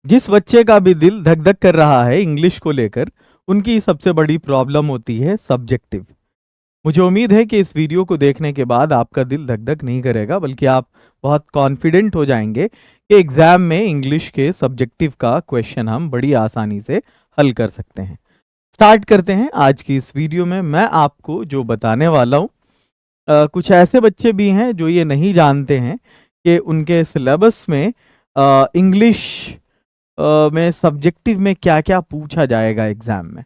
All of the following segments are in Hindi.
जिस बच्चे का भी दिल धक धक कर रहा है इंग्लिश को लेकर, उनकी सबसे बड़ी प्रॉब्लम होती है सब्जेक्टिव। मुझे उम्मीद है कि इस वीडियो को देखने के बाद आपका दिल धक धक नहीं करेगा, बल्कि आप बहुत कॉन्फिडेंट हो जाएंगे कि एग्जाम में इंग्लिश के सब्जेक्टिव का क्वेश्चन हम बड़ी आसानी से हल कर सकते हैं। स्टार्ट करते हैं आज की इस वीडियो में। मैं आपको जो बताने वाला हूँ, कुछ ऐसे बच्चे भी हैं जो ये नहीं जानते हैं कि उनके सिलेबस में इंग्लिश में सब्जेक्टिव में क्या क्या पूछा जाएगा एग्जाम में।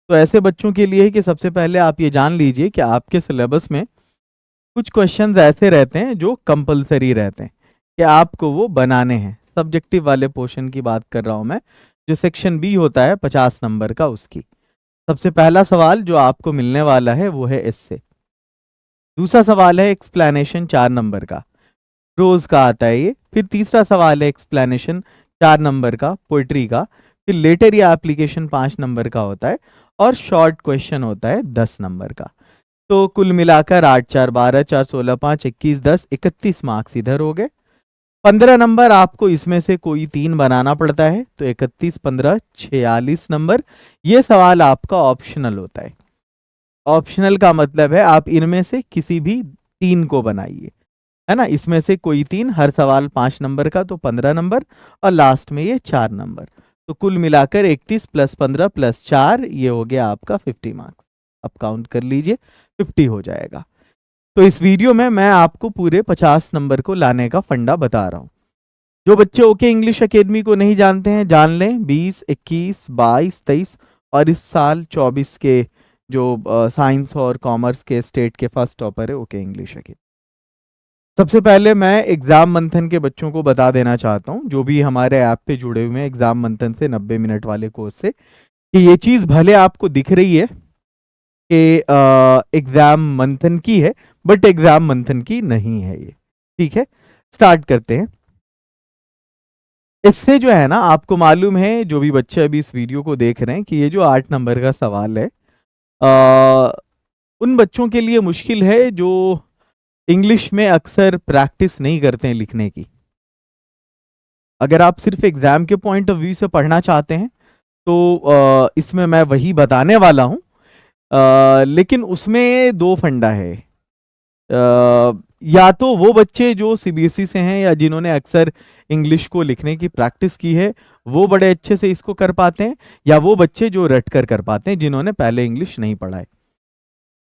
तो ऐसे बच्चों के लिए है कि सबसे पहले आप ये जान लीजिए कि आपके सिलेबस में कुछ क्वेश्चंस ऐसे रहते हैं जो कंपलसरी रहते हैं कि आपको वो बनाने हैं। सब्जेक्टिव वाले पोर्शन की बात कर रहा हूं मैं, जो सेक्शन बी होता है 50 नंबर का, उसकी सबसे पहला सवाल जो आपको मिलने वाला है वो है इससे। दूसरा सवाल है एक्सप्लेनेशन 4 नंबर का, प्रोज का आता है ये। फिर तीसरा सवाल है एक्सप्लेनेशन 4 नंबर का, पोइट्री का। फिर लेटर या एप्लीकेशन 5 नंबर का होता है, और शॉर्ट क्वेश्चन होता है 10 नंबर का। तो कुल मिलाकर 8 4 12 4 16 5 21 10 31 मार्क्स इधर हो गए। 15 नंबर आपको इसमें से कोई 3 बनाना पड़ता है, तो 31 15 46 नंबर। ये सवाल आपका ऑप्शनल होता है। ऑप्शनल का मतलब है आप इनमें से किसी भी 3 को बनाइए, है ना। इसमें से कोई 3, हर सवाल 5 नंबर का, तो 15 नंबर, और लास्ट में ये 4 नंबर। तो कुल मिलाकर 31 + 15 + 4, ये हो गया आपका 50 मार्क्स। अब काउंट कर लीजिए, 50 हो जाएगा। तो इस वीडियो में मैं आपको पूरे 50 नंबर को लाने का फंडा बता रहा हूं। जो बच्चे ओके इंग्लिश एकेडमी को नहीं जानते हैं, जान लें 20 21 22 23 और इस साल 24 के जो साइंस और कॉमर्स के स्टेट के फर्स्ट टॉपर है ओके इंग्लिश एकेडमी। सबसे पहले मैं एग्जाम मंथन के बच्चों को बता देना चाहता हूं, जो भी हमारे ऐप पे जुड़े हुए हैं एग्जाम मंथन से 90 मिनट वाले कोर्स से, कि ये चीज भले आपको दिख रही है कि एग्जाम मंथन की है, बट एग्जाम मंथन की नहीं है ये। ठीक है, स्टार्ट करते हैं। इससे जो है ना, आपको मालूम है जो भी बच्चे अभी इस वीडियो को देख रहे हैं, कि ये जो 8 नंबर का सवाल है उन बच्चों के लिए मुश्किल है जो इंग्लिश में अक्सर प्रैक्टिस नहीं करते हैं लिखने की। अगर आप सिर्फ एग्जाम के पॉइंट ऑफ व्यू से पढ़ना चाहते हैं तो इसमें मैं वही बताने वाला हूं, लेकिन उसमें 2 फंडा है। या तो वो बच्चे जो सीबीएसई से हैं या जिन्होंने अक्सर इंग्लिश को लिखने की प्रैक्टिस की है, वो बड़े अच्छे से इसको कर पाते हैं, या वो बच्चे जो रट कर पाते हैं जिन्होंने पहले इंग्लिश नहीं पढ़ा है।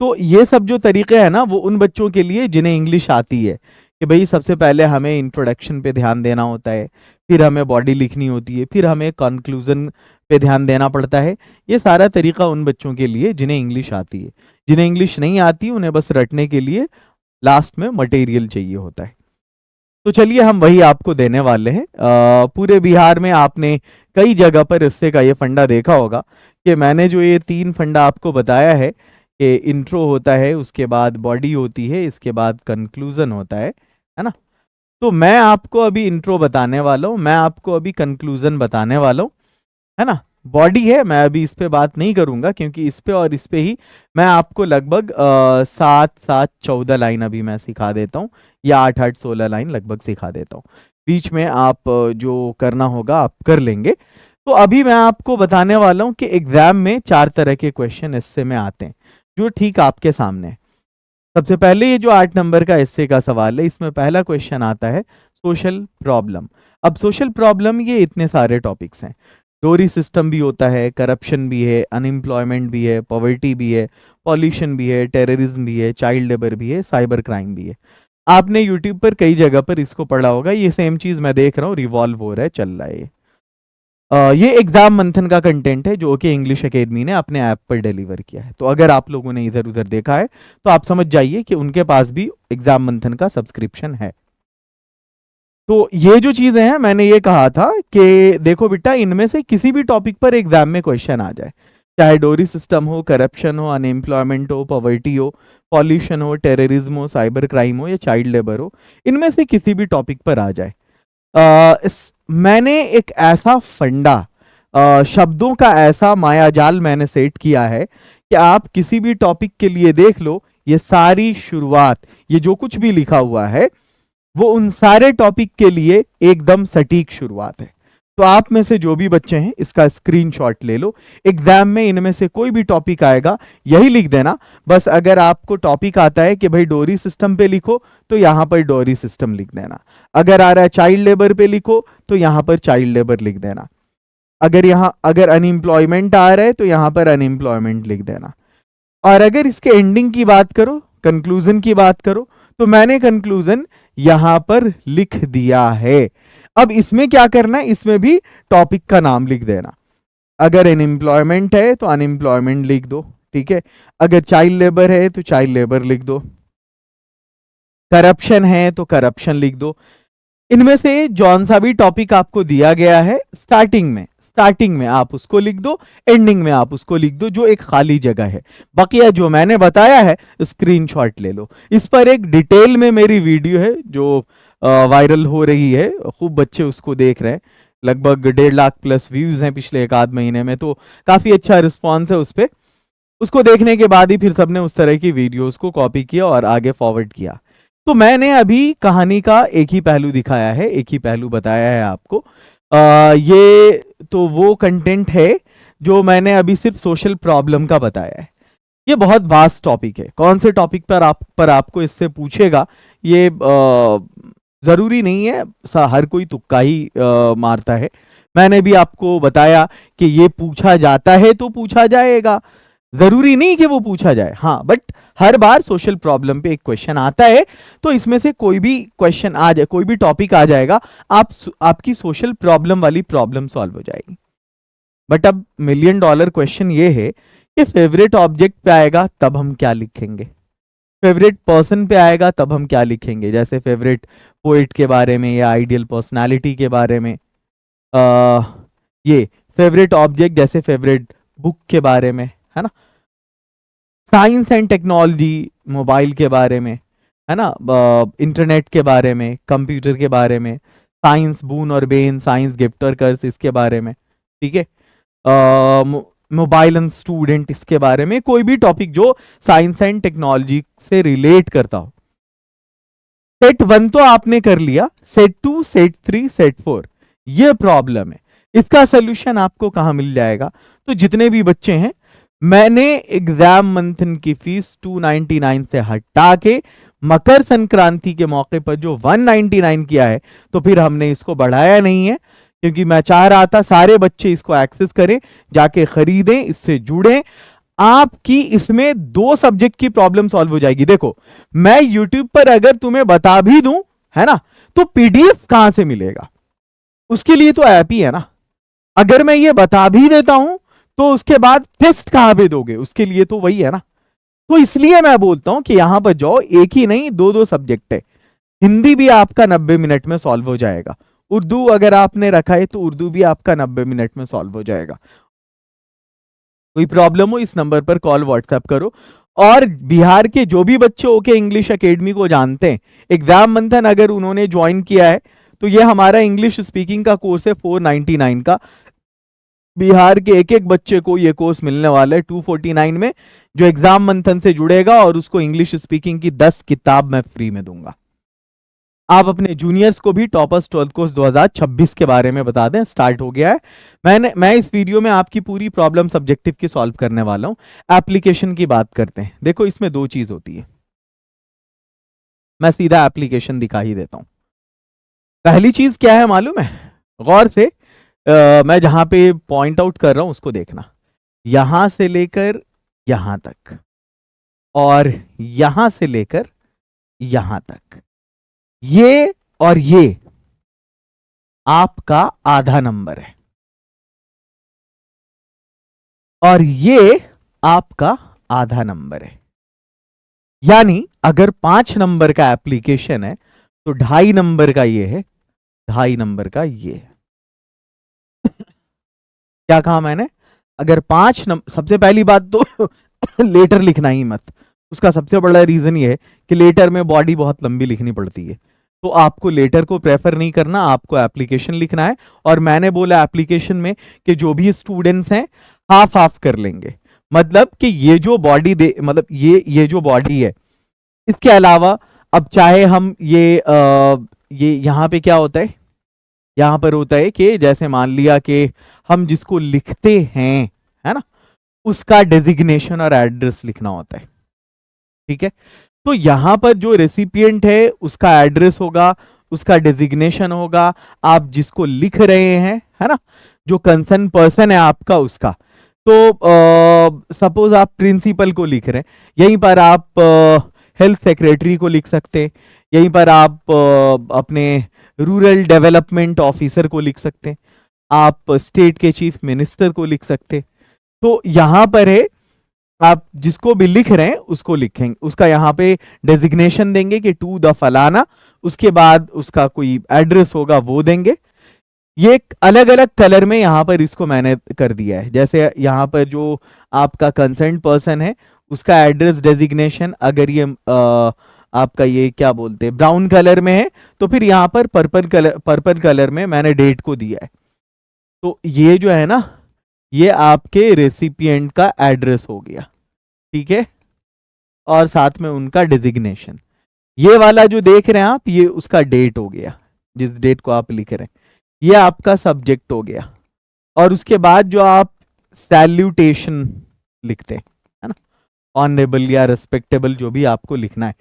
तो ये सब जो तरीके हैं ना, वो उन बच्चों के लिए जिन्हें इंग्लिश आती है, कि भाई सबसे पहले हमें इंट्रोडक्शन पे ध्यान देना होता है, फिर हमें बॉडी लिखनी होती है, फिर हमें कंक्लूजन पे ध्यान देना पड़ता है। ये सारा तरीका उन बच्चों के लिए जिन्हें इंग्लिश आती है। जिन्हें इंग्लिश नहीं आती, उन्हें बस रटने के लिए लास्ट में मटेरियल चाहिए होता है। तो चलिए हम वही आपको देने वाले हैं। पूरे बिहार में आपने कई जगह पर इससे का ये फंडा देखा होगा, कि मैंने जो ये 3 फंडा आपको बताया है कि इंट्रो होता है, उसके बाद बॉडी होती है, इसके बाद कंक्लूजन होता है ना। तो मैं आपको अभी इंट्रो बताने वाला हूँ, मैं आपको अभी कंक्लूजन बताने वाला हूँ, है ना। बॉडी है, मैं अभी इस पे बात नहीं करूंगा, क्योंकि इस पे और इस पे ही मैं आपको लगभग 7 7 14 लाइन अभी मैं सिखा देता हूँ, या 8 8 16 लाइन लगभग सिखा देता हूँ। बीच में आप जो करना होगा आप कर लेंगे। तो अभी मैं आपको बताने वाला हूँ कि एग्जाम में 4 तरह के क्वेश्चन इससे में आते हैं, जो ठीक आपके सामने है। सबसे पहले ये जो 8 नंबर का एस्से का सवाल है, इसमें पहला क्वेश्चन आता है सोशल प्रॉब्लम। अब सोशल प्रॉब्लम ये इतने सारे टॉपिक्स हैं, डोरी सिस्टम भी होता है, करप्शन भी है, अनएम्प्लॉयमेंट भी है, पॉवर्टी भी है, पॉल्यूशन भी है, टेररिज्म भी है, चाइल्ड लेबर भी है, साइबर क्राइम भी है। आपने यूट्यूब पर कई जगह पर इसको पढ़ा होगा। ये सेम चीज मैं देख रहा हूँ रिवॉल्व हो रहा है, चल रहा है। ये एग्जाम मंथन का कंटेंट है जो कि इंग्लिश एकेडमी ने अपने ऐप पर डिलीवर किया है। तो अगर आप लोगों ने इधर उधर देखा है तो आप समझ जाइए कि उनके पास भी एग्जाम मंथन का सब्सक्रिप्शन है। तो ये जो चीजें हैं, मैंने ये कहा था कि देखो बेटा, इनमें से किसी भी टॉपिक पर एग्जाम में क्वेश्चन आ जाए, चाहे डोरी सिस्टम हो, करप्शन हो, अनएम्प्लॉयमेंट हो, पॉवर्टी हो, पॉल्यूशन हो, टेररिज्म हो, साइबर क्राइम हो, या चाइल्ड लेबर हो, इनमें से किसी भी टॉपिक पर आ जाए। मैंने एक ऐसा फंडा, शब्दों का ऐसा मायाजाल मैंने सेट किया है कि आप किसी भी टॉपिक के लिए देख लो, ये सारी शुरुआत, ये जो कुछ भी लिखा हुआ है वो उन सारे टॉपिक के लिए एकदम सटीक शुरुआत है। तो आप में से जो भी बच्चे हैं इसका स्क्रीनशॉट ले लो। एग्जाम में इनमें से कोई भी टॉपिक आएगा यही लिख देना। बस अगर आपको टॉपिक आता है कि भाई डोरी सिस्टम पे लिखो तो यहां पर डोरी सिस्टम लिख देना। अगर आ रहा है चाइल्ड लेबर पे लिखो तो यहां पर चाइल्ड लेबर लिख देना। अगर अनएम्प्लॉयमेंट आ रहा है तो यहां पर अनएम्प्लॉयमेंट लिख देना। और अगर इसके एंडिंग की बात करो, कंक्लूजन की बात करो, तो मैंने कंक्लूजन यहां पर लिख दिया है। अब इसमें क्या करना है, इसमें भी टॉपिक का नाम लिख देना। अगर अनएम्प्लॉयमेंट है तो अनएम्प्लॉयमेंट लिख दो, ठीक है। अगर चाइल्ड लेबर है तो चाइल्ड लेबर लिख दो, करप्शन है तो करप्शन लिख दो। इनमें से जौन सा भी टॉपिक आपको दिया गया है स्टार्टिंग में आप उसको लिख दो, एंडिंग में आप उसको लिख दो, जो एक खाली जगह है। बाकी जो मैंने बताया है स्क्रीनशॉट ले लो। इस पर एक डिटेल में मेरी वीडियो है जो वायरल हो रही है, खूब बच्चे उसको देख रहे हैं। लगभग 1.5 लाख प्लस व्यूज हैं पिछले 1 आध महीने में, तो काफी अच्छा रिस्पॉन्स है उस पर। उसको देखने के बाद ही फिर सबने उस तरह की वीडियोस को कॉपी किया और आगे फॉरवर्ड किया। तो मैंने अभी कहानी का एक ही पहलू दिखाया है, एक ही पहलू बताया है आपको। ये तो वो कंटेंट है जो मैंने अभी सिर्फ सोशल प्रॉब्लम का बताया है। ये बहुत वास्ट टॉपिक है, कौन से टॉपिक पर आपको इससे पूछेगा ये जरूरी नहीं है, हर कोई तुक्का ही मारता है। मैंने भी आपको बताया कि ये पूछा जाता है तो पूछा जाएगा, जरूरी नहीं कि वो पूछा जाए। हाँ, but her bar social problem पे एक क्वेश्चन आता है, तो इसमें से कोई भी क्वेश्चन आ जाए, कोई भी टॉपिक आ जाएगा, आपकी सोशल प्रॉब्लम वाली प्रॉब्लम सॉल्व हो जाएगी। बट अब $1 मिलियन क्वेश्चन ये है कि फेवरेट ऑब्जेक्ट पे आएगा तब हम क्या लिखेंगे, फेवरेट पर्सन पे आएगा तब हम क्या लिखेंगे। जैसे फेवरेट पोइट के बारे में या आइडियल पर्सनालिटी के बारे में, ये फेवरेट ऑब्जेक्ट जैसे फेवरेट बुक के बारे में, है ना। साइंस एंड टेक्नोलॉजी, मोबाइल के बारे में, है ना, इंटरनेट के बारे में, कंप्यूटर के बारे में, साइंस बून और बेन, साइंस गिफ्ट और कर्स, इसके बारे में, ठीक है। मोबाइल एंड स्टूडेंट, इसके बारे में कोई भी टॉपिक जो साइंस एंड टेक्नोलॉजी से रिलेट करता हो। सेट 1 तो आपने कर लिया, सेट 2, सेट 3, सेट 4 ये प्रॉब्लम है। इसका सोल्यूशन आपको कहां मिल जाएगा, तो जितने भी बच्चे हैं, मैंने एग्जाम मंथन की फीस 299 से हटा के मकर संक्रांति के मौके पर जो 199 किया है, तो फिर हमने इसको बढ़ाया नहीं है, क्योंकि मैं चाह रहा था सारे बच्चे इसको एक्सेस करें, जाके खरीदें, इससे जुड़ें। आपकी इसमें 2 सब्जेक्ट की प्रॉब्लम सॉल्व हो जाएगी। देखो, मैं यूट्यूब पर अगर तुम्हें बता भी दूं, है ना, तो पीडीएफ कहां से मिलेगा, उसके लिए तो ऐप ही है ना। अगर मैं ये बता भी देता हूं तो उसके बाद टेस्ट कहां पे दोगे, उसके लिए तो वही है ना। तो इसलिए मैं बोलता हूं कि यहां पर जाओ, एक ही नहीं 2-2 सब्जेक्ट है। हिंदी भी आपका 90 मिनट में सॉल्व हो जाएगा, उर्दू अगर आपने रखा है तो उर्दू भी आपका 90 मिनट में सॉल्व हो जाएगा। कोई प्रॉब्लम हो इस नंबर पर कॉल व्हाट्सएप करो। और बिहार के जो भी बच्चे ओके इंग्लिश एकेडमी को जानते हैं, एग्जाम मंथन अगर उन्होंने ज्वाइन किया है, तो ये हमारा इंग्लिश स्पीकिंग का कोर्स है 499 का। बिहार के एक एक बच्चे को ये कोर्स मिलने वाला है 249 में, जो एग्जाम मंथन से जुड़ेगा, और उसको इंग्लिश स्पीकिंग की 10 किताब मैं फ्री में दूंगा। आप अपने जूनियर्स को भी टॉपर्स 12th कोर्स 2026 के बारे में बता दें, स्टार्ट हो गया है। मैं इस वीडियो में आपकी पूरी प्रॉब्लम सब्जेक्टिव की सॉल्व करने वाला हूं। एप्लीकेशन की बात करते हैं। देखो, इसमें 2 चीज होती है, मैं सीधा एप्लीकेशन दिखा ही देता हूं। पहली चीज क्या है मालूम है, गौर से मैं जहां पे पॉइंट आउट कर रहा हूं उसको देखना। यहां से लेकर यहां तक और यहां से लेकर यहां तक, ये और ये आपका आधा नंबर है, और ये आपका आधा नंबर है। यानी अगर 5 नंबर का एप्लीकेशन है तो 2.5 नंबर का ये है, 2.5 नंबर का ये है। क्या कहा मैंने, अगर 5 नंबर, सबसे पहली बात तो लेटर लिखना ही मत। उसका सबसे बड़ा रीजन ये है कि लेटर में बॉडी बहुत लंबी लिखनी पड़ती है, तो आपको लेटर को प्रेफर नहीं करना, आपको एप्लीकेशन लिखना है। और मैंने बोला एप्लीकेशन में कि जो भी स्टूडेंट्स हैं हाफ हाफ कर लेंगे, मतलब कि ये जो बॉडी दे, मतलब ये जो बॉडी है, इसके अलावा अब चाहे हम ये यहाँ पे क्या होता है, यहाँ पर होता है कि जैसे मान लिया कि हम जिसको लिखते हैं, है ना, उसका डेजिग्नेशन और एड्रेस लिखना होता है, ठीक है। तो यहां पर जो रेसिपिएंट है उसका एड्रेस होगा, उसका डेजिग्नेशन होगा, आप जिसको लिख रहे हैं, है ना, जो कंसर्न पर्सन है आपका उसका। तो सपोज आप प्रिंसिपल को लिख रहे हैं, यहीं पर आप हेल्थ सेक्रेटरी को लिख सकते हैं, यहीं पर आप अपने रूरल डेवलपमेंट ऑफिसर को लिख सकते हैं, आप स्टेट के चीफ मिनिस्टर को लिख सकते हैं। तो यहां पर है आप जिसको भी लिख रहे हैं उसको लिखेंगे, उसका यहाँ पे डेजिग्नेशन देंगे कि टू द फलाना, उसके बाद उसका कोई एड्रेस होगा वो देंगे। ये अलग अलग कलर में यहाँ पर इसको मैंने कर दिया है। जैसे यहाँ पर जो आपका कंसर्न पर्सन है उसका एड्रेस डेजिग्नेशन, अगर ये आपका ये क्या बोलते हैं ब्राउन कलर में है, तो फिर यहाँ पर पर्पल कलर में मैंने डेट को दिया है। तो ये जो है ना, ये आपके रेसिपिएंट का एड्रेस हो गया, ठीक है, और साथ में उनका डेजिग्नेशन। ये वाला जो देख रहे हैं आप, ये उसका डेट हो गया, जिस डेट को आप लिख रहे हैं, ये आपका सब्जेक्ट हो गया। और उसके बाद जो आप सैल्यूटेशन लिखते हैं, है ना, ऑनरेबल या रिस्पेक्टेबल, जो भी आपको लिखना है।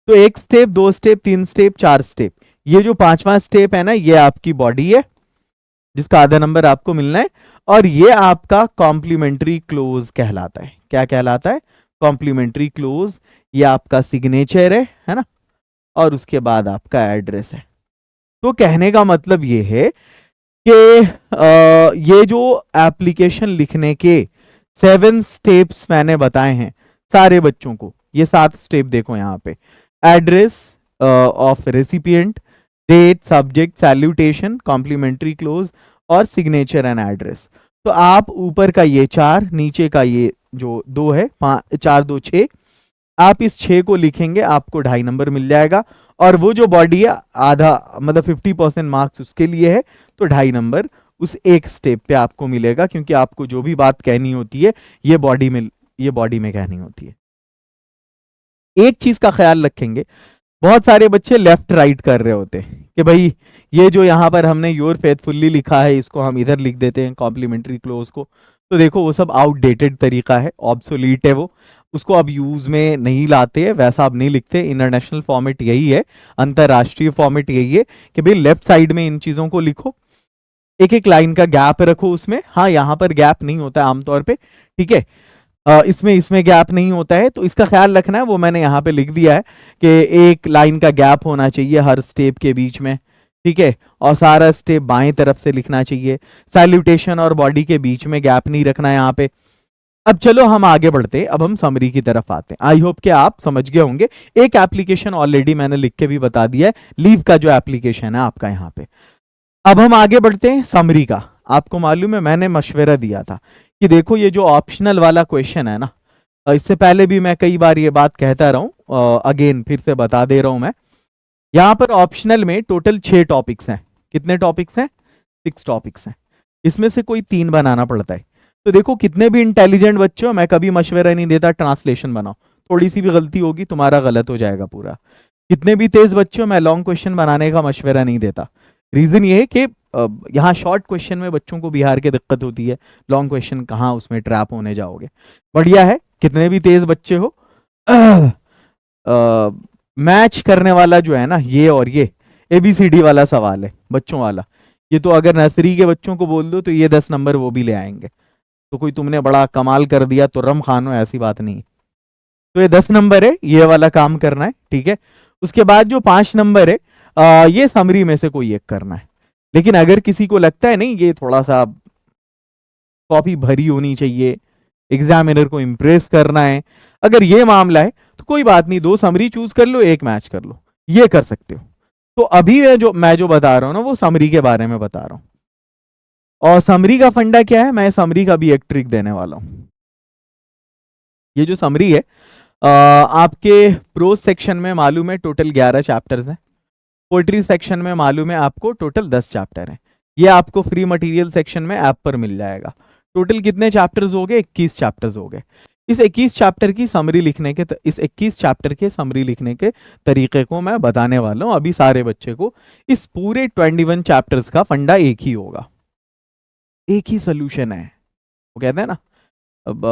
तो 1 स्टेप, 2 स्टेप, 3 स्टेप, 4 स्टेप, ये जो 5वां स्टेप है ना, ये आपकी बॉडी है जिसका आधा नंबर आपको मिलना है। और ये आपका कॉम्प्लीमेंट्री क्लोज कहलाता है। क्या कहलाता है? Complimentary close. ये आपका सिग्नेचर है ना, और उसके बाद आपका एड्रेस है। तो कहने का मतलब ये है कि ये जो एप्लीकेशन लिखने के 7 स्टेप्स मैंने बताए हैं सारे बच्चों को, ये 7 स्टेप देखो यहाँ पे, address of recipient, date, subject, salutation, complimentary close और सिग्नेचर एंड एड्रेस। तो आप ऊपर का ये 4, नीचे का ये जो 2 है, 4 2 6, आप इस 6 को लिखेंगे, आपको 2.5 नंबर मिल जाएगा। और वो जो बॉडी है आधा, मतलब 50% मार्क्स उसके लिए है, तो 2.5 नंबर उस एक स्टेप पे आपको मिलेगा, क्योंकि आपको जो भी बात कहनी होती है ये बॉडी में कहनी होती है। एक चीज का ख्याल रखेंगे, बहुत सारे बच्चे लेफ्ट राइट कर रहे होते हैं कि भाई ये जो यहाँ पर हमने योर फेथफुल्ली लिखा है इसको हम इधर लिख देते हैं कॉम्प्लीमेंट्री क्लोज को। तो देखो वो सब आउटडेटेड तरीका है, ऑब्सोलीट है, वो उसको अब यूज में नहीं लाते हैं, वैसा अब नहीं लिखते। इंटरनेशनल फॉर्मेट यही है, अंतरराष्ट्रीय फॉर्मेट यही है कि भाई लेफ्ट साइड में इन चीजों को लिखो, एक एक लाइन का गैप रखो उसमें। हाँ, यहाँ पर गैप नहीं होता है आमतौर पे, ठीक है, इसमें गैप नहीं होता है, तो इसका ख्याल रखना है। वो मैंने यहाँ पे लिख दिया है कि एक लाइन का गैप होना चाहिए हर स्टेप के बीच में, ठीक है, और सारा स्टेप बाएं तरफ से लिखना चाहिए। सैल्यूटेशन और बॉडी के बीच में गैप नहीं रखना है यहाँ पे। अब चलो हम आगे बढ़ते हैं, अब हम समरी की तरफ आते हैं। आई होप कि आप समझ गए होंगे। एक एप्लीकेशन ऑलरेडी मैंने लिख के भी बता दिया है, लीव का जो एप्लीकेशन है आपका यहाँ पे। अब हम आगे बढ़ते हैं समरी का। आपको मालूम है मैंने मशवरा दिया था कि देखो ये जो ऑप्शनल वाला क्वेश्चन है ना, इससे पहले भी मैं कई बार ये बात कहता रहा हूं, अगेन फिर से बता दे रहा हूं मैं। यहाँ पर ऑप्शनल में टोटल 6 टॉपिक्स हैं। कितने टॉपिक्स हैं? 6 टॉपिक्स हैं। इसमें से कोई 3 बनाना पड़ता है। तो देखो कितने भी इंटेलिजेंट बच्चे हो, मैं कभी मशवरा नहीं देता ट्रांसलेशन बनाओ, थोड़ी सी भी गलती होगी तुम्हारा गलत हो जाएगा पूरा। कितने भी तेज बच्चे हो, मैं लॉन्ग क्वेश्चन बनाने का मशवरा नहीं देता। रीजन ये है कि यहाँ शॉर्ट क्वेश्चन में बच्चों को बिहार की दिक्कत होती है, लॉन्ग क्वेश्चन कहाँ उसमें ट्रैप होने जाओगे। बढ़िया है, कितने भी तेज बच्चे हो, मैच करने वाला जो है ना, ये और ये ABCD वाला सवाल है बच्चों वाला, ये तो अगर नर्सरी के बच्चों को बोल दो तो ये 10 नंबर वो भी ले आएंगे। तो कोई तुमने बड़ा कमाल कर दिया तो रम खानो, ऐसी बात नहीं। तो ये 10 नंबर है, ये वाला काम करना है, ठीक है। उसके बाद जो 5 नंबर है, ये समरी में से कोई एक करना है। लेकिन अगर किसी को लगता है नहीं ये थोड़ा सा कॉपी भरी होनी चाहिए, एग्जामिनर को इंप्रेस करना है, अगर ये मामला है तो कोई बात नहीं, 2 समरी चूज कर लो, 1 मैच कर लो, ये कर सकते हो। तो अभी मैं जो बता रहा हूं ना, वो समरी के बारे में बता रहा हूं। और समरी का फंडा क्या है, मैं समरी का भी एक ट्रिक देने वाला हूं। ये जो समरी है, आपके प्रोज सेक्शन में मालूम है टोटल 11 चैप्टर्स हैं, पोएट्री सेक्शन में मालूम है आपको टोटल 10 चैप्टर हैं। ये आपको फ्री मटेरियल सेक्शन में ऐप पर मिल जाएगा। टोटल कितने चैप्टर्स हो गए? 21 चैप्टर्स हो गए। इस 21 चैप्टर की समरी लिखने के इस 21 चैप्टर के समरी लिखने के तरीके को मैं बताने वाला हूं अभी सारे बच्चे को। इस पूरे 21 चैप्टर्स का फंडा एक ही होगा, एक ही सोल्यूशन है। वो कहते हैं ना, अब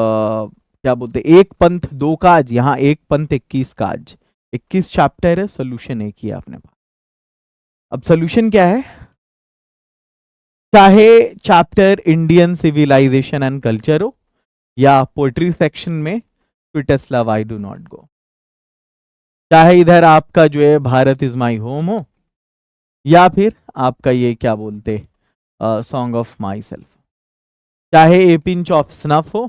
क्या बोलते हैं, एक पंथ दो काज, यहाँ एक पंथ 21 काज। 21 चैप्टर है, सोल्यूशन एक ही है अपने पास। अब सोल्यूशन क्या है? चाहे chapter Indian civilization and culture हो या पोएट्री सेक्शन में टू टेस्ला व्हाई डू नॉट गो, चाहे इधर आपका जो है भारत इज माई होम हो, या फिर आपका ये क्या बोलते सॉन्ग ऑफ माई सेल्फ, चाहे ए पिंच ऑफ स्नफ हो,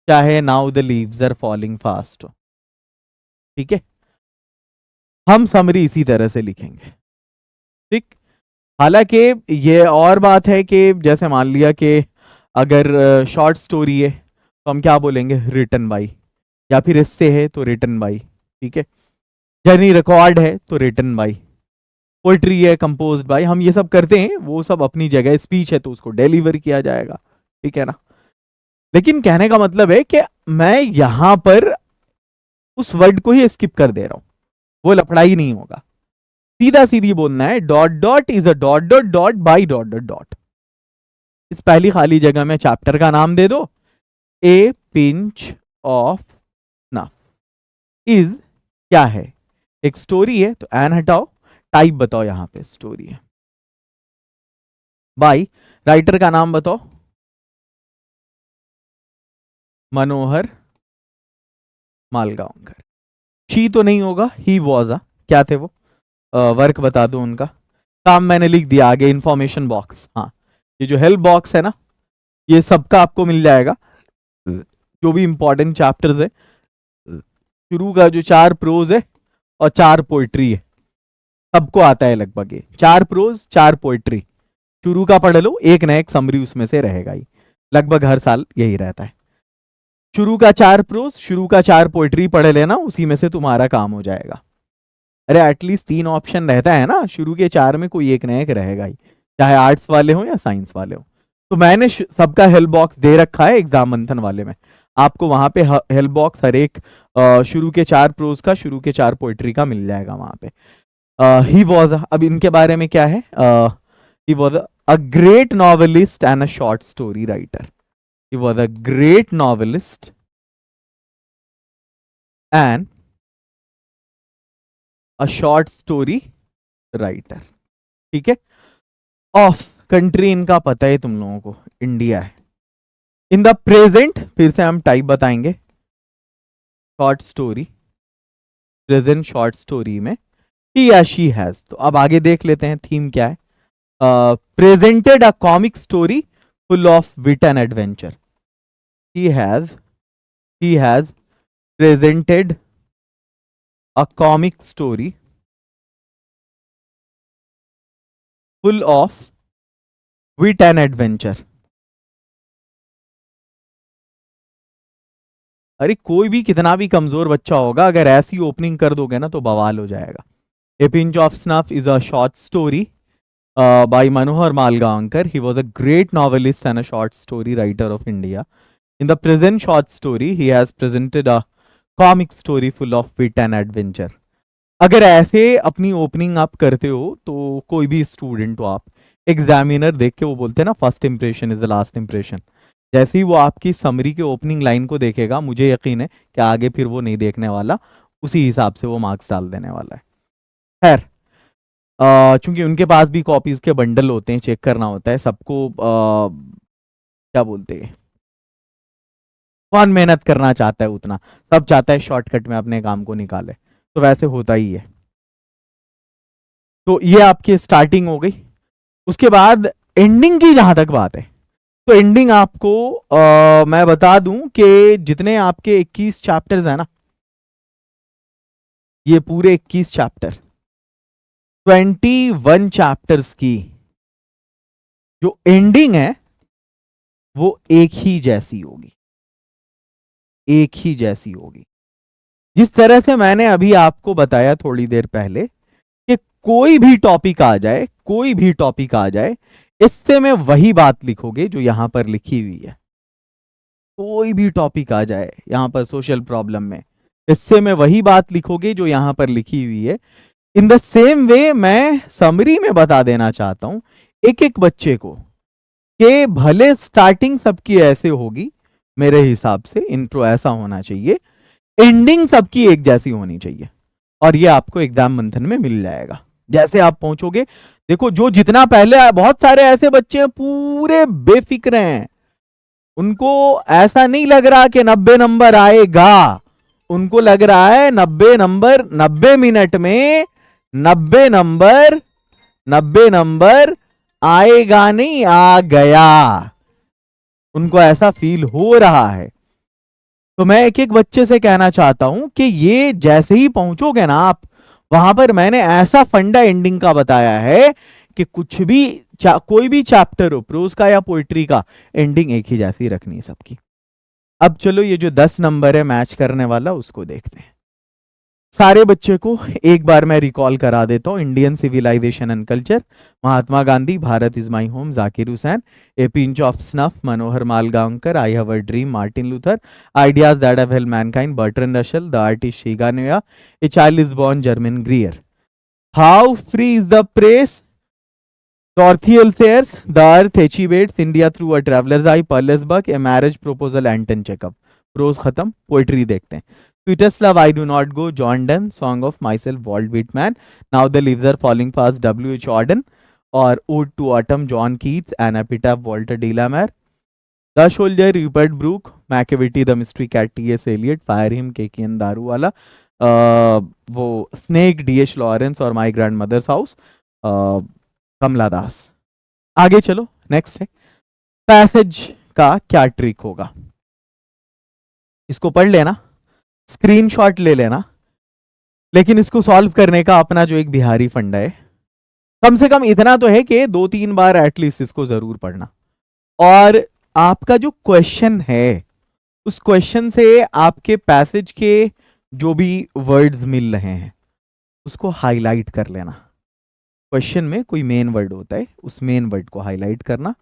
चाहे now the leaves are falling fast हो। ठीक है, हम समरी इसी तरह से लिखेंगे। ठीक, हालांकि ये और बात है कि जैसे मान लिया कि अगर शॉर्ट स्टोरी है तो हम क्या बोलेंगे, रिटन बाई, या फिर इससे है तो रिटन बाई। ठीक है, जर्नी रिकॉर्ड है तो रिटन बाई, पोइट्री है कंपोज्ड बाई, हम ये सब करते हैं, वो सब अपनी जगह। स्पीच है तो उसको डिलीवर किया जाएगा, ठीक है ना। लेकिन कहने का मतलब है कि मैं यहां पर उस वर्ड को ही स्किप कर दे रहा हूं, वो लफड़ा ही नहीं होगा, सीधा सीधी बोलना है dot dot is a dot dot dot by dot dot dot. इस पहली खाली जगह में चैप्टर का नाम दे दो, ए पिंच ऑफ स्नफ इज क्या है, एक स्टोरी है तो एन हटाओ, टाइप बताओ, यहां पे स्टोरी है। बाई, राइटर का नाम बताओ, मनोहर मालगांवकर। शी तो नहीं होगा, ही वॉज अ, क्या थे वो, वर्क बता दो उनका। काम मैंने लिख दिया, आगे इंफॉर्मेशन बॉक्स, हाँ ये जो हेल्प बॉक्स है ना, ये सबका आपको मिल जाएगा, जो भी इंपॉर्टेंट चैप्टर्स है। शुरू का जो 4 प्रोज है और 4 पोइट्री है, सबको आता है लगभग ये 4 प्रोज 4 पोइट्री। शुरू का पढ़ लो, एक ना एक समरी उसमें से रहेगा ही, लगभग हर साल यही रहता है। शुरू का 4 प्रोज, शुरू का 4 पोइट्री पढ़ लेना, उसी में से तुम्हारा काम हो जाएगा। अरे एटलीस्ट 3 ऑप्शन रहता है ना, शुरू के 4 में कोई एक ना एक रहेगा ही, चाहे आर्ट्स वाले हो या साइंस वाले हो। तो मैंने सबका हेल्प बॉक्स दे रखा है एग्जाम मंथन वाले में, आपको वहां पे हेल्प बॉक्स हर एक शुरू के 4 प्रोज का, शुरू के 4 पोइट्री का मिल जाएगा वहां पे। ही वॉज, अब इनके बारे में क्या है, he was a great novelist and a short story writer. He was a great novelist and a short story writer. ठीक है, ऑफ कंट्री इनका पता है तुम लोगों को, इंडिया है। इन द प्रेजेंट, फिर से हम टाइप बताएंगे, short story, present short story में ही या शी हैज। तो अब आगे देख लेते हैं थीम क्या है। Presented a comic story full of wit and adventure. He has presented a comic story full of wit and adventure. अरे कोई भी कितना भी कमजोर बच्चा होगा, अगर ऐसी ओपनिंग कर दोगे ना तो बवाल हो जाएगा। ए pinch of snuff is a short story by Manohar Malgaonkar. He was a great novelist and a short story writer of India. In the present short story, he has presented a comic story full of wit and adventure. अगर ऐसे अपनी ओपनिंग आप करते हो तो कोई भी स्टूडेंट हो आप, एग्जामिनर देख के वो बोलते हैं ना, first impression is the last impression. जैसे ही वो आपकी समरी के ओपनिंग लाइन को देखेगा, मुझे यकीन है कि आगे फिर वो नहीं देखने वाला, उसी हिसाब से वो मार्क्स डाल देने वाला है। खैर, चूंकि उनके पास भी कॉपीज के बंडल होते हैं, चेक करना होता है सबको, क्या बोलते हैं, कौन मेहनत करना चाहता है उतना, सब चाहता है शॉर्टकट में अपने काम को निकाले, तो वैसे होता ही है। तो ये आपकी स्टार्टिंग हो गई। उसके बाद एंडिंग की जहां तक बात है, तो एंडिंग आपको मैं बता दूं कि जितने आपके 21 चैप्टर्स है ना, ये पूरे 21 चैप्टर, 21 चैप्टर्स की जो एंडिंग है वो एक ही जैसी होगी, एक ही जैसी होगी। जिस तरह से मैंने अभी आपको बताया थोड़ी देर पहले कि कोई भी टॉपिक आ जाए, कोई भी टॉपिक आ जाए, इससे में वही बात लिखोगे जो यहां पर लिखी हुई है। कोई भी टॉपिक आ जाए यहाँ पर सोशल प्रॉब्लम में, इससे में वही बात लिखोगे जो यहाँ पर लिखी हुई है। इन द सेम वे मैं समरी में बता देना चाहता हूं एक एक बच्चे को कि भले स्टार्टिंग सबकी ऐसे होगी, मेरे हिसाब से इंट्रो ऐसा होना चाहिए, एंडिंग सबकी एक जैसी होनी चाहिए, और ये आपको एग्जाम मंथन में मिल जाएगा जैसे आप पहुंचोगे। देखो जो जितना पहले आए, बहुत सारे ऐसे बच्चे हैं पूरे बेफिक्र हैं, उनको ऐसा नहीं लग रहा कि 90 नंबर आएगा, उनको लग रहा है 90 नंबर 90 मिनट में 90 नंबर आएगा नहीं, आ गया, उनको ऐसा फील हो रहा है। तो मैं एक एक बच्चे से कहना चाहता हूं कि ये जैसे ही पहुंचोगे ना आप वहां पर, मैंने ऐसा फंडा एंडिंग का बताया है कि कुछ भी कोई भी चैप्टर हो, प्रोज का या पोइट्री का, एंडिंग एक ही जैसी रखनी है सबकी। अब चलो ये जो 10 नंबर है मैच करने वाला, उसको देखते हैं। सारे बच्चे को एक बार मैं रिकॉल करा देता हूं। Indian civilization and culture, Mahatma Gandhi, Bharat is my home, Zakir Hussain, a pinch of snuff, Manohar Malgaonkar, I have a dream, Martin Luther, ideas that have helped mankind, Bertrand Russell, the artist Shiga Naoya, a child is born, Germaine Greer, how free is the press, Dorothy L. Sayers, The Earth, H.E. Bates, India Through a Traveler's Eye, Perles Buck, A Marriage Proposal, Anton Chekhov। Prose खत्म, पोइट्री देखते हैं। Sweetest Love, I Do Not Go, John Donne, Song of Myself, Walt Whitman, Now the Leaves Are Falling Fast, W.H. Auden, और Ode to Autumn, John Keats, An Epitaph, Walter de la Mare, The Soldier, Rupert Brooke, Macavity, The Mystery Cat, T.S. Eliot, Fire Him, K.K.N. Daruwalla, वो स्नेक, D.H. लॉरेंस और माई ग्रैंड मदर्स हाउस, कमला दास। आगे चलो, नेक्स्ट है पैसेज का क्या ट्रिक होगा, इसको पढ़ लेना, स्क्रीनशॉट ले लेना, लेकिन इसको सॉल्व करने का अपना जो एक बिहारी फंडा है, कम से कम इतना तो है कि 2-3 बार एटलीस्ट इसको जरूर पढ़ना, और आपका जो क्वेश्चन है उस क्वेश्चन से आपके पैसेज के जो भी वर्ड्स मिल रहे हैं उसको हाईलाइट कर लेना। क्वेश्चन में कोई मेन वर्ड होता है, उस मेन वर्ड को हाईलाइट करना,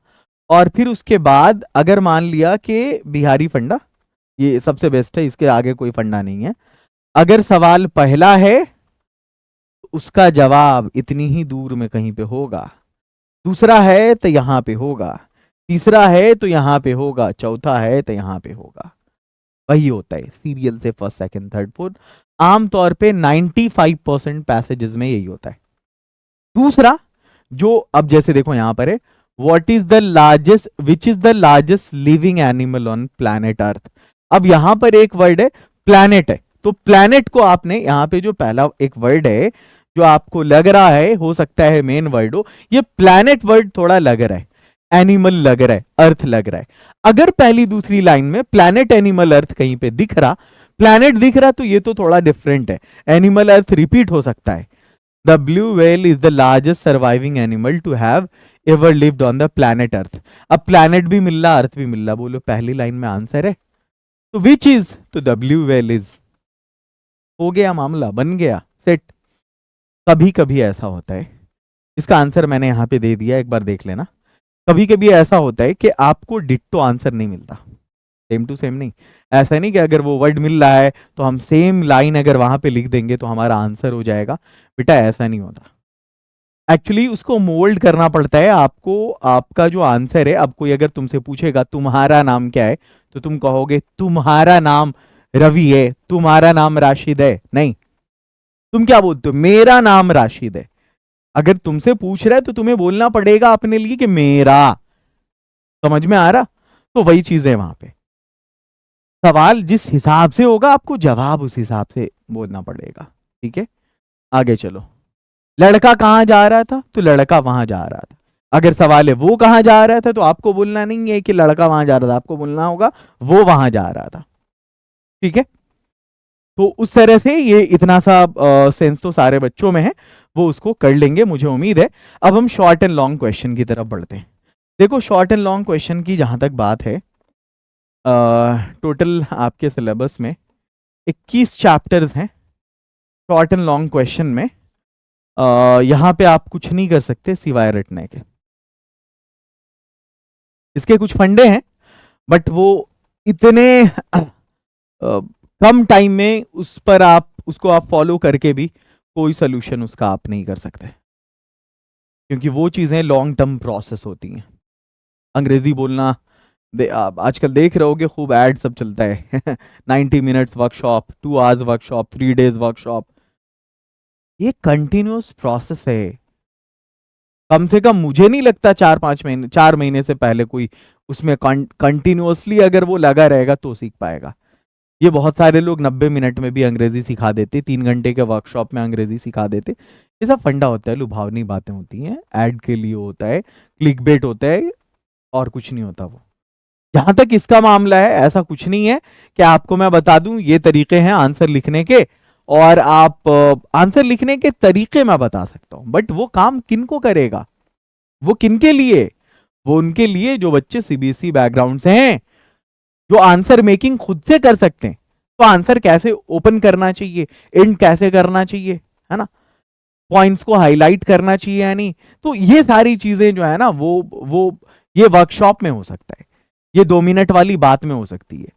और फिर उसके बाद अगर मान लिया कि बिहारी फंडा ये सबसे बेस्ट है, इसके आगे कोई फंडा नहीं है, अगर सवाल पहला है तो उसका जवाब इतनी ही दूर में कहीं पे होगा, दूसरा है तो यहां पे होगा, तीसरा है तो यहां पे होगा, चौथा है तो यहां पे होगा, वही होता है सीरियल से फर्स्ट सेकंड थर्ड फोर्थ, आमतौर पे 95% पैसेजेस में यही होता है। दूसरा जो, अब जैसे देखो यहां पर है, what is the largest, which is the largest living animal on planet Earth. अब यहां पर एक वर्ड है प्लैनेट है, तो प्लैनेट को आपने यहां पे जो पहला एक वर्ड है जो आपको लग रहा है, हो सकता है मेन वर्ड हो, ये प्लैनेट वर्ड थोड़ा लग रहा है, एनिमल लग रहा है, अर्थ लग रहा है। अगर पहली दूसरी लाइन में प्लैनेट एनिमल अर्थ कहीं पे दिख रहा, प्लैनेट दिख रहा, तो ये तो थोड़ा डिफरेंट है, एनिमल अर्थ रिपीट हो सकता है। The blue whale is the largest surviving animal to have ever lived on the planet Earth। अब planet भी मिल रहा, अर्थ भी मिल रहा, बोलो पहली लाइन में आंसर है, तो विच इज, तो the blue whale is, हो गया मामला, बन गया, सेट। कभी कभी ऐसा होता है, इसका आंसर मैंने यहां पे दे दिया, एक बार देख लेना। कभी कभी ऐसा होता है कि आपको डिट्टो आंसर नहीं मिलता, सेम टू सेम नहीं, ऐसा नहीं कि अगर वो वर्ड मिल रहा है तो हम सेम लाइन अगर वहां पे लिख देंगे तो हमारा आंसर हो जाएगा, बेटा ऐसा नहीं होता। एक्चुअली उसको मोल्ड करना पड़ता है आपको, आपका जो आंसर है, अब कोई अगर तुमसे पूछेगा तुम्हारा नाम क्या है, तो तुम कहोगे तुम्हारा नाम रवि है, तुम्हारा नाम राशिद है, नहीं, तुम क्या बोलते हो, मेरा नाम राशिद है। अगर तुमसे पूछ रहा है तो तुम्हें बोलना पड़ेगा अपने लिए कि मेरा, समझ में आ रहा, तो वही चीज है वहां पे, सवाल जिस हिसाब से होगा आपको जवाब उस हिसाब से बोलना पड़ेगा, ठीक है। आगे चलो, लड़का कहां जा रहा था, तो लड़का वहां जा रहा था। अगर सवाल है वो कहां जा रहा था, तो आपको बोलना नहीं है कि लड़का वहां जा रहा था, आपको बोलना होगा वो वहां जा रहा था, ठीक है। तो उस तरह से ये इतना सा सेंस तो सारे बच्चों में है, वो उसको कर लेंगे मुझे उम्मीद है। अब हम शॉर्ट एंड लॉन्ग क्वेश्चन की तरफ बढ़ते हैं। देखो शॉर्ट एंड लॉन्ग क्वेश्चन की जहां तक बात है, टोटल आपके सिलेबस में 21 चैप्टर्स हैं शॉर्ट एंड लॉन्ग क्वेश्चन में। यहाँ पे आप कुछ नहीं कर सकते सिवाय रटने के, इसके कुछ फंडे हैं बट वो इतने कम टाइम में उस पर आप उसको आप फॉलो करके भी कोई सोल्यूशन उसका आप नहीं कर सकते, क्योंकि वो चीज़ें लॉन्ग टर्म प्रोसेस होती हैं। अंग्रेजी बोलना आप आजकल देख रहे होगे, खूब ऐड सब चलता है 90 minutes workshop, 2 hours workshop, 3 days workshop. ये कंटिन्यूअस प्रोसेस है। कम से कम मुझे नहीं लगता 4-5 महीने, 4 महीने से पहले कोई उसमें कंटिन्यूअसली अगर वो लगा रहेगा तो सीख पाएगा। ये बहुत सारे लोग 90 मिनट में भी अंग्रेजी सिखा देते, 3 घंटे के वर्कशॉप में अंग्रेजी सिखा देते। ये सब फंडा होता है, लुभावनी बातें होती हैं, ऐड के लिए होता है, क्लिक बेट होता है, और कुछ नहीं होता वो। जहां तक इसका मामला है, ऐसा कुछ नहीं है कि आपको मैं बता दूं ये तरीके हैं आंसर लिखने के, और आप आंसर लिखने के तरीके मैं बता सकता हूं, बट वो काम किनको करेगा, वो किनके लिए? वो उनके लिए जो बच्चे सीबीएसई बैकग्राउंड से हैं, जो आंसर मेकिंग खुद से कर सकते हैं। तो आंसर कैसे ओपन करना चाहिए, एंड कैसे करना चाहिए, है ना, पॉइंट्स को हाईलाइट करना चाहिए या नहीं, तो ये सारी चीजें जो है ना, वो ये वर्कशॉप में हो सकता है, ये 2 मिनट वाली बात में हो सकती है।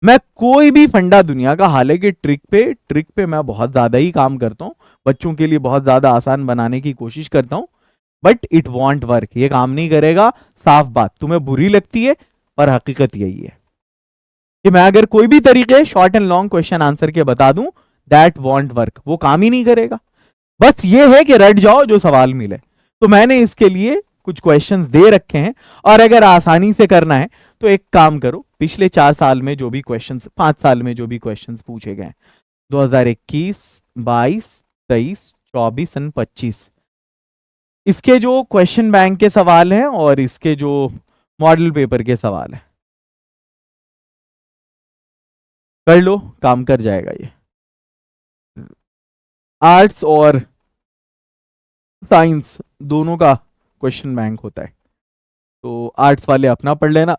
मैं कोई भी फंडा दुनिया का, हालांकि ट्रिक पे मैं बहुत ज्यादा ही काम करता हूँ, बच्चों के लिए बहुत ज्यादा आसान बनाने की कोशिश करता हूँ, बट इट वॉन्ट वर्क, ये काम नहीं करेगा। साफ बात, तुम्हें बुरी लगती है, पर हकीकत यही है कि मैं अगर कोई भी तरीके short and long question answer के बता दूं, दैट वॉन्ट वर्क, वो काम ही नहीं करेगा। बस ये है कि रट जाओ जो सवाल मिले। तो मैंने इसके लिए कुछ क्वेश्चंस दे रखे हैं, और अगर आसानी से करना है तो एक काम करो, पिछले 4 साल में जो भी क्वेश्चंस, 5 साल में जो भी क्वेश्चंस पूछे गए, 2021, 22, 23, 24 और 25, इसके जो क्वेश्चन बैंक के सवाल हैं और इसके जो मॉडल पेपर के सवाल हैं, कर लो, काम कर जाएगा ये। आर्ट्स और साइंस दोनों का क्वेश्चन बैंक होता है, तो आर्ट्स वाले अपना पढ़ लेना,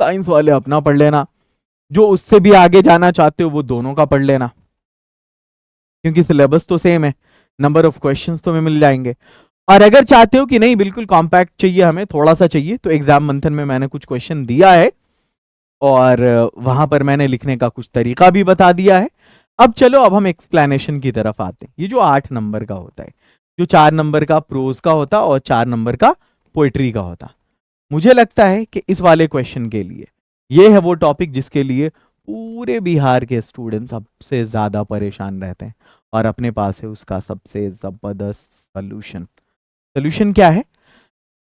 साइंस वाले अपना पढ़ लेना, जो उससे भी आगे जाना चाहते हो वो दोनों का पढ़ लेना, क्योंकि सिलेबस तो सेम है, नंबर ऑफ क्वेश्चंस तो हमें मिल जाएंगे। और अगर चाहते हो कि नहीं बिल्कुल कॉम्पैक्ट चाहिए, हमें थोड़ा सा चाहिए, तो एग्जाम मंथन में मैंने कुछ क्वेश्चन दिया है, और वहां पर मैंने लिखने का कुछ तरीका भी बता दिया है। अब चलो, अब हम एक्सप्लेनेशन की तरफ आते हैं। ये जो 8 नंबर का होता है, जो 4 नंबर का प्रोज का होता और 4 नंबर का पोएट्री का होता, मुझे लगता है कि इस वाले क्वेश्चन के लिए ये है वो टॉपिक जिसके लिए पूरे बिहार के स्टूडेंट सबसे ज्यादा परेशान रहते हैं, और अपने पास है उसका सबसे जबरदस्त सोल्यूशन। सोल्यूशन क्या है?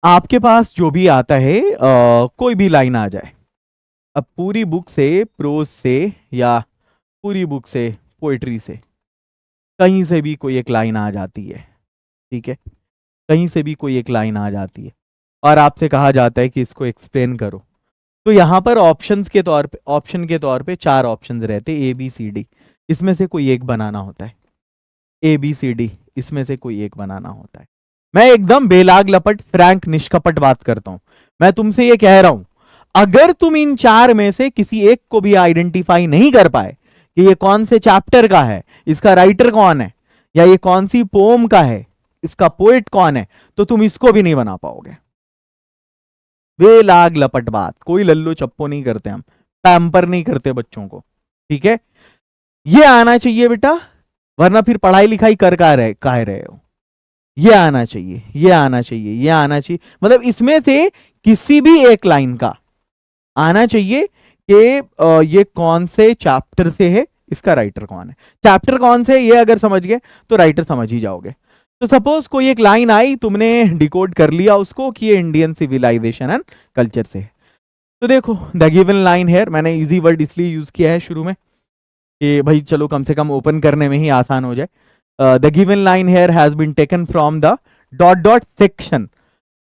आपके पास जो भी आता है, कोई भी लाइन आ जाए, अब पूरी बुक से, प्रोज से, या पूरी बुक से पोएट्री से, कहीं से भी कोई एक लाइन आ जाती है, ठीक है, कहीं से भी कोई एक लाइन आ जाती है, और आपसे कहा जाता है कि इसको एक्सप्लेन करो, तो यहाँ पर ऑप्शन के तौर पे 4 ऑप्शंस रहते, ए बी सी डी, इसमें से कोई एक बनाना होता है। ए बी सी डी, इसमें से कोई एक बनाना होता है। मैं एकदम बेलाग लपट, फ्रैंक, निष्कपट बात करता हूं। मैं तुमसे ये कह रहा हूं, अगर तुम इन 4 में से किसी एक को भी आइडेंटिफाई नहीं कर पाए कि ये कौन से चैप्टर का है, इसका राइटर कौन है, या ये कौन सी पोम का है, इसका पोएट कौन है, तो तुम इसको भी नहीं बना पाओगे। बेलाग लपट बात, कोई लल्लो चप्पो नहीं करते हम, पैम्पर नहीं करते बच्चों को, ठीक है। ये आना चाहिए बेटा, वरना फिर पढ़ाई लिखाई कर काहे रहे हो। ये आना चाहिए, ये आना चाहिए, ये आना चाहिए, मतलब इसमें से किसी भी एक लाइन का आना चाहिए कि ये कौन से चैप्टर से है, इसका राइटर कौन है। चैप्टर कौन से, ये अगर समझ गए तो राइटर समझ ही जाओगे। तो सपोज कोई एक लाइन आई, तुमने डिकोड कर लिया उसको कि ये इंडियन सिविलाइजेशन एंड कल्चर से है, तो देखो द गिवन लाइन है, मैंने इजी वर्ड इसलिए यूज किया है शुरू में कि भाई चलो कम से कम ओपन करने में ही आसान हो जाए। The given line here has been taken from the dot dot section.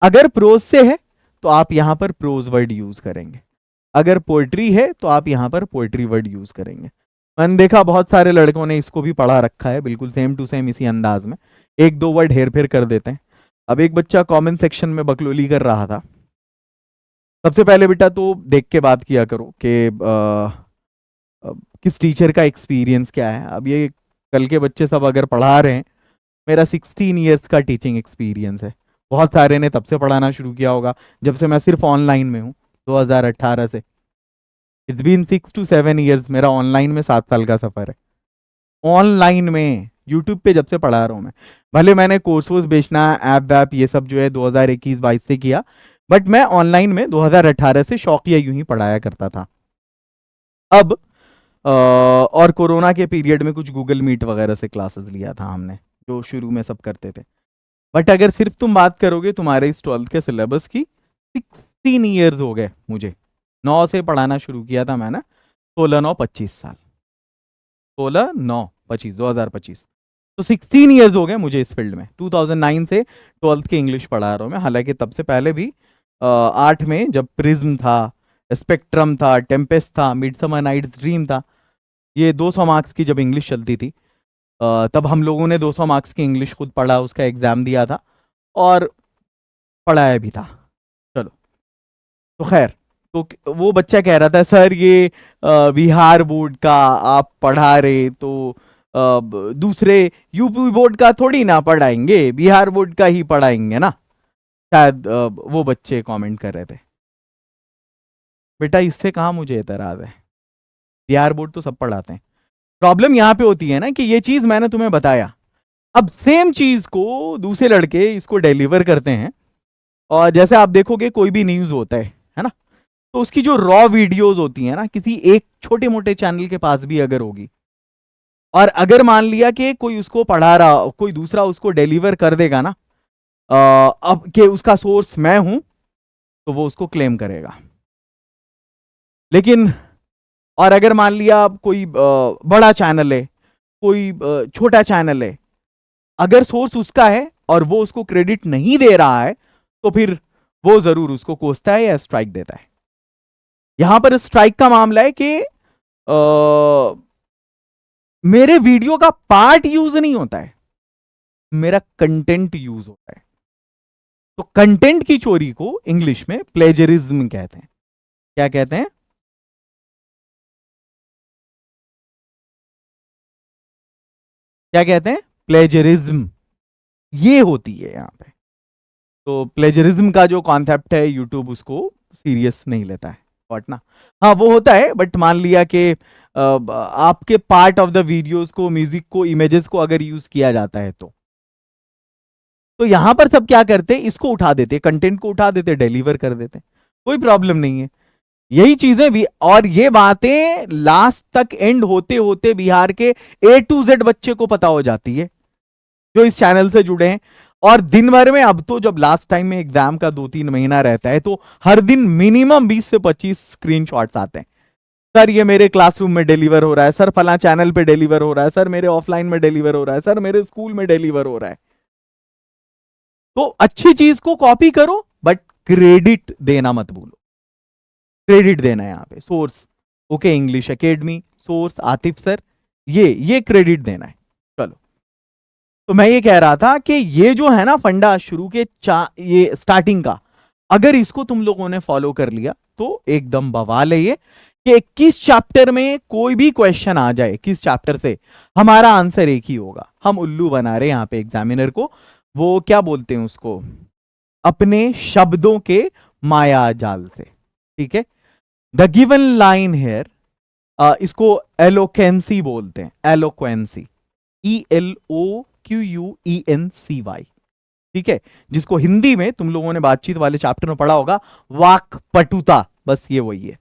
अगर प्रोज से है तो आप यहां पर प्रोज वर्ड यूज करेंगे, अगर पोएट्री है तो आप यहां पर पोएट्री वर्ड यूज करेंगे। मैंने देखा बहुत सारे लड़कों ने इसको भी पढ़ा रखा है बिल्कुल सेम टू सेम इसी अंदाज में, एक दो वर्ड हेर फेर कर देते हैं। अब एक बच्चा कमेंट सेक्शन में बकलोली कर रहा था। सबसे पहले बेटा तो देख के बात किया करो कि किस टीचर का एक्सपीरियंस क्या है। अब ये कल के बच्चे सब अगर पढ़ा रहे हैं, मेरा 16 ईयर्स का टीचिंग एक्सपीरियंस है। बहुत सारे ने तब से पढ़ाना शुरू किया होगा जब से मैं सिर्फ ऑनलाइन में हूँ, 2018 से। इट्स बीन 6 to 7 years, मेरा ऑनलाइन में 7 साल का सफर है। ऑनलाइन में यूट्यूब पे जब से पढ़ा रहा हूँ मैं। भले मैंने कोर्स वोर्स बेचना, ऐप वैप ये सब जो है 2021-22 से किया, बट मैं ऑनलाइन में 2018 से शौकिया यूं ही पढ़ाया करता था। अब और कोरोना के पीरियड में कुछ गूगल मीट वगैरह से क्लासेस लिया था हमने, जो शुरू में सब करते थे। बट अगर सिर्फ तुम बात करोगे तुम्हारे इस 12th के सिलेबस की, 16 ईयर्स हो गए मुझे। 9 से पढ़ाना शुरू किया था मैंने, 16-9-25 साल, 16-9-25, 2025। तो 16 ईयर्स हो गए मुझे इस फील्ड में। 2009 से 12th की इंग्लिश पढ़ा रहा हूँ मैं, हालांकि तब से पहले भी 8 में जब प्रिज्म था, स्पेक्ट्रम था, टेम्पेस्ट था, मिडसमर नाइट्स ड्रीम था, ये 200 मार्क्स की जब इंग्लिश चलती थी, तब हम लोगों ने 200 मार्क्स की इंग्लिश खुद पढ़ा, उसका एग्जाम दिया था और पढ़ाया भी था। चलो, तो खैर, तो वो बच्चा कह रहा था सर ये बिहार बोर्ड का आप पढ़ा रहे तो दूसरे यूपी बोर्ड का थोड़ी ना पढ़ाएंगे, बिहार बोर्ड का ही पढ़ाएंगे ना, शायद वो बच्चे कमेंट कर रहे थे। बेटा इससे कहाँ मुझे एतराज है, बिहार बोर्ड तो सब पढ़ाते हैं। प्रॉब्लम यहाँ पे होती है ना कि ये चीज मैंने तुम्हें बताया, अब सेम चीज को दूसरे लड़के इसको डिलीवर करते हैं, और जैसे आप देखोगे कोई भी न्यूज होता है ना, तो उसकी जो रॉ वीडियोस होती है ना, किसी एक छोटे मोटे चैनल के पास भी अगर होगी, और अगर मान लिया कि कोई उसको पढ़ा रहा, कोई दूसरा उसको डिलीवर कर देगा ना, अब कि उसका सोर्स मैं हूं, तो वो उसको क्लेम करेगा। लेकिन और अगर मान लिया कोई बड़ा चैनल है, कोई छोटा चैनल है, अगर सोर्स उसका है और वो उसको क्रेडिट नहीं दे रहा है, तो फिर वो जरूर उसको कोसता है या स्ट्राइक देता है। यहां पर स्ट्राइक का मामला है कि मेरे वीडियो का पार्ट यूज नहीं होता है, मेरा कंटेंट यूज होता है। तो कंटेंट की चोरी को इंग्लिश में प्लेजरिज्म कहते हैं। क्या कहते हैं? क्या कहते हैं? प्लेजरिज्म, ये होती है यहां पे। तो प्लेजरिज्म का जो कॉन्सेप्ट है, यूट्यूब उसको सीरियस नहीं लेता है, बट ना, हाँ वो होता है, बट मान लिया कि आपके पार्ट ऑफ द वीडियोस को, म्यूजिक को, इमेजेस को अगर यूज किया जाता है तो यहां पर सब क्या करते, इसको उठा देते, कंटेंट को उठा देते, डिलीवर कर देते, कोई प्रॉब्लम नहीं है। यही चीजें भी, और ये बातें लास्ट तक एंड होते होते बिहार के A to Z बच्चे को पता हो जाती है जो इस चैनल से जुड़े हैं। और दिन भर में, अब तो जब लास्ट टाइम में एग्जाम का 2-3 महीना रहता है, तो हर दिन मिनिमम 20 से 25 स्क्रीनशॉट्स आते हैं। सर ये मेरे क्लासरूम में डिलीवर हो रहा है, सर फला चैनल पे डिलीवर हो रहा है, सर मेरे ऑफलाइन में डिलीवर हो रहा है, सर मेरे स्कूल में डिलीवर हो रहा है। तो अच्छी चीज को कॉपी करो, बट क्रेडिट देना मत भूलो। क्रेडिट देना है यहाँ पे, source okay English academy, source Atif sir, ये क्रेडिट देना है। चलो, तो मैं ये कह रहा था कि ये जो है ना फंडा शुरू के ये स्टार्टिंग का, अगर इसको तुम लोगों ने फॉलो कर लिया तो एकदम बवाल है ये, कि किस चैप्टर में कोई भी क्वेश्चन आ जाए, किस चैप्टर से, हमारा आंसर एक ही होगा। हम उल्लू बना रहे हैं यहाँ पे एग्जामिनर को, वो क्या बोलते हैं उसको, अपने शब्दों के माया जाल से। ठीक है, द गिवन लाइन हेयर, इसको एलोक्वेंसी बोलते हैं, एलोक्वेंसी, ELOQUENCY। ठीक है, जिसको हिंदी में तुम लोगों ने बातचीत वाले चैप्टर में पढ़ा होगा, वाक्पटुता, बस ये वही है।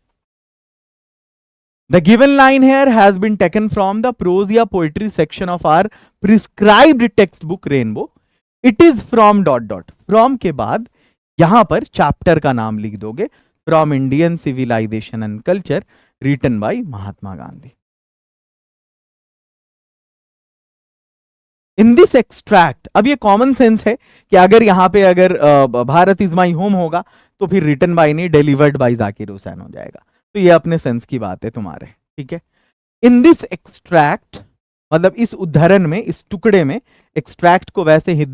The given line here has been taken from the prose या poetry section of our prescribed textbook Rainbow. It is from ... from के बाद यहां पर चैप्टर का नाम लिख दोगे, from Indian civilization and culture, written by Mahatma Gandhi. In this extract, अब ये कॉमन सेंस है कि अगर यहां पे अगर भारत इज माई होम होगा, तो फिर रिटन बाय नहीं, डिलीवर्ड बाय जाकिर हुसैन हो जाएगा। तो ये अपने सेंस की बात है तुम्हारे, ठीक है। इन दिस एक्सट्रैक्ट, मतलब इस उद्धरण में, इस टुकड़े में, एक्सट्रैक्ट को वैसे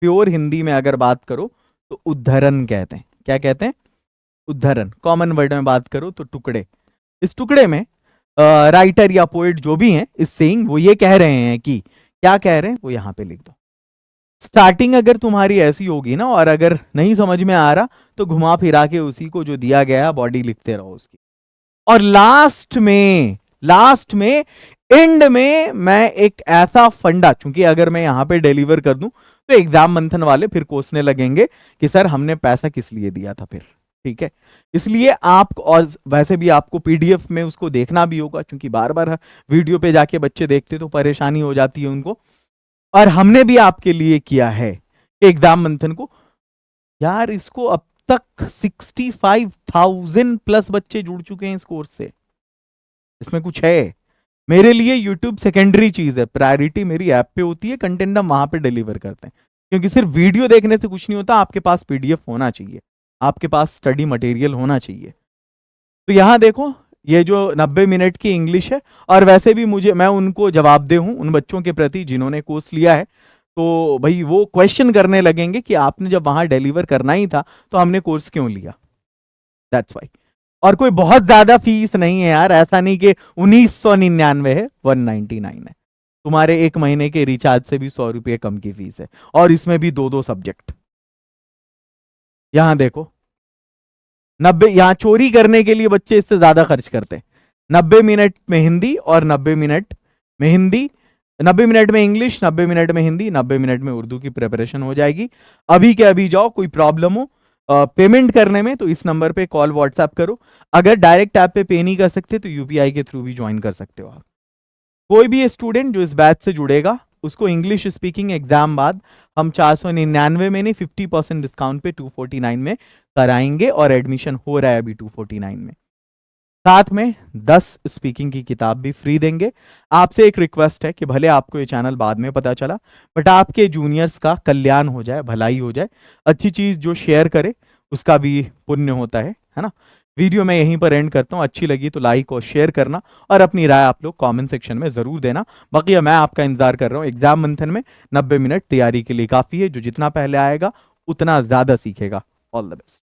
प्योर हिंदी में अगर बात करो तो उद्धरण कहते हैं। क्या कहते हैं? उद्धरण। कॉमन वर्ड में बात करो तो टुकड़े। इस टुकड़े में राइटर या पोएट जो भी हैं, इस सेइंग वो ये कह रहे हैं कि, क्या कह रहे हैं वो यहां पे लिख दो। स्टार्टिंग अगर तुम्हारी ऐसी होगी ना, और अगर नहीं समझ में आ रहा, तो घुमा फिरा के उसी को जो दिया गया बॉडी लिखते रहो उसकी। और लास्ट में एंड में मैं एक ऐसा फंडा, चूंकि अगर मैं यहां पे डिलीवर कर दूं तो एग्जाम मंथन वाले फिर कोसने लगेंगे कि सर हमने पैसा किस लिए दिया था फिर। ठीक है, इसलिए आप, और वैसे भी आपको पीडीएफ में उसको देखना भी होगा, क्योंकि बार बार वीडियो पे जाके बच्चे देखते तो परेशानी हो जाती है उनको। और हमने भी आपके लिए किया है एग्जाम मंथन को। यार इसको अब तक 65,000 प्लस बच्चे जुड़ चुके हैं इस कोर्स से। इसमें कुछ है। मेरे लिए यूट्यूब सेकेंडरी चीज है, प्रायोरिटी मेरी ऐप पे होती है, कंटेंट हम वहां पे डिलीवर करते हैं। क्योंकि सिर्फ वीडियो देखने से कुछ नहीं होता, आपके पास पीडीएफ होना चाहिए, आपके पास स्टडी मटेरियल होना चाहिए। तो यहां देखो, ये जो 90 मिनट की इंग्लिश है, और वैसे भी मैं उनको जवाबदेह हूं उन बच्चों के प्रति जिन्होंने कोर्स लिया है। तो भाई वो क्वेश्चन करने लगेंगे कि आपने जब वहां डिलीवर करना ही था तो हमने कोर्स क्यों लिया। That's why. और कोई बहुत ज्यादा फीस नहीं है यार, ऐसा नहीं कि 1999 है, 199 है। तुम्हारे एक महीने के रिचार्ज से भी 100 रुपये कम की फीस है, और इसमें भी 2-2 सब्जेक्ट। यहां देखो 90, यहां चोरी करने के लिए बच्चे इससे ज्यादा खर्च करते हैं। 90 मिनट में हिंदी और 90 मिनट में हिंदी, 90 मिनट में इंग्लिश, 90 मिनट में हिंदी, 90 मिनट में उर्दू की प्रिपरेशन हो जाएगी। अभी के अभी जाओ, कोई प्रॉब्लम हो पेमेंट करने में तो इस नंबर पे कॉल व्हाट्सएप करो। अगर डायरेक्ट ऐप पे पे नहीं कर सकते तो यूपीआई के थ्रू भी ज्वाइन कर सकते हो आप। कोई भी स्टूडेंट जो इस बैच से जुड़ेगा उसको इंग्लिश स्पीकिंग एग्जाम बाद हम 499 में नहीं, 50% डिस्काउंट पे 249 में कराएंगे, और एडमिशन हो रहा है अभी 249 में। साथ में 10 स्पीकिंग की किताब भी फ्री देंगे। आपसे एक रिक्वेस्ट है कि भले आपको ये चैनल बाद में पता चला, बट आपके जूनियर्स का कल्याण हो जाए, भलाई हो जाए। अच्छी चीज जो शेयर करे उसका भी पुण्य होता है ना। वीडियो मैं यहीं पर एंड करता हूं। अच्छी लगी तो लाइक और शेयर करना, और अपनी राय आप लोग कमेंट सेक्शन में जरूर देना। बाकी मैं आपका इंतजार कर रहा हूं। एग्जाम मंथन में 90 मिनट तैयारी के लिए काफी है। जो जितना पहले आएगा उतना ज्यादा सीखेगा। All the best.